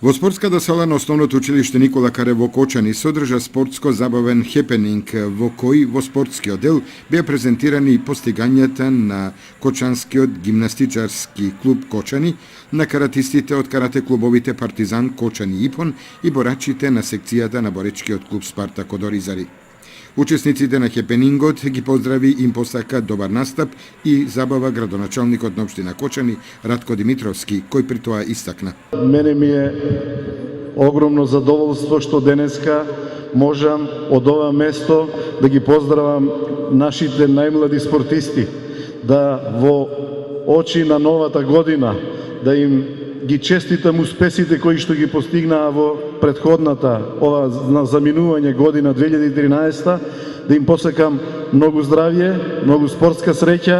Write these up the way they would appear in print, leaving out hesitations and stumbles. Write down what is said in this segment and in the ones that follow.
Во спортската сала на Основното училиште Никола Карев во Кочани содржа спортско-забавен хепенинг во кој во спортскиот дел беа презентирани постигањата на Кочанскиот гимнастичарски клуб Кочани, на каратистите од карате клубовите Партизан, Кочани Ипон и борачите на секцијата на боречкиот клуб Спартак од Оризари. Учесниците на хепенингот ги поздрави и им посака добар настап и забава градоначалникот на општина Кочани Радко Димитровски, кој при тоа истакна. Мене ми е огромно задоволство што денеска можам од ова место да ги поздравам нашите најмлади спортисти, да во очи на новата година да им ги честитам успесите кои што ги постигнаа во претходната, ова на заминување година 2013, да им посакам многу здравје, многу спортска среќа,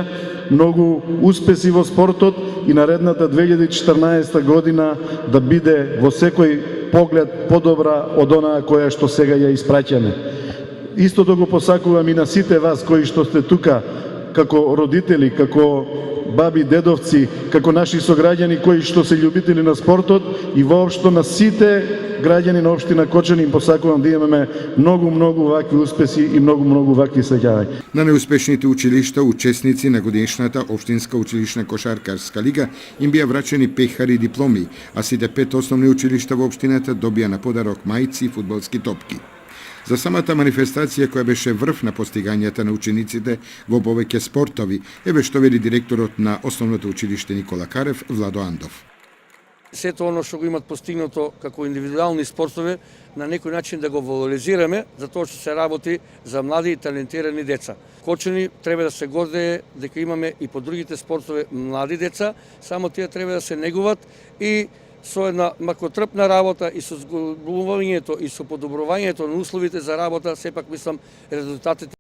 многу успеси во спортот и наредната 2014 година да биде во секој поглед подобра од онаа која што сега ја испраќаме. Истото го посакувам и на сите вас кои што сте тука како родители, како баби, дедовци, како наши сограѓани кои што се љубители на спортот и воопшто на сите граѓани на општина Кочани им посакувам да имаме многу вакви успеси и многу вакви среќавања. На неуспешните училишта, учесници на годишната општинска училишна кошаркарска лига им бија врачени пехари дипломи, а сите 5 основни училишта во општината добија на подарок мајци и фудбалски топки. За самата манифестација која беше врв на постигањата на учениците во повеќе спортови, еве што вели директорот на Основното училиште Никола Карев, Владо Андов. Сето оно што го имат постигнато како индивидуални спортови, на некој начин да го валоризираме, затоа што се работи за млади и талентирани деца. Кочани треба да се гордее дека имаме и по другите спортови млади деца, само тие треба да се негуват и со една макотрпна работа и со зголемувањето и со подобрувањето на условите за работа, сепак мислам резултатите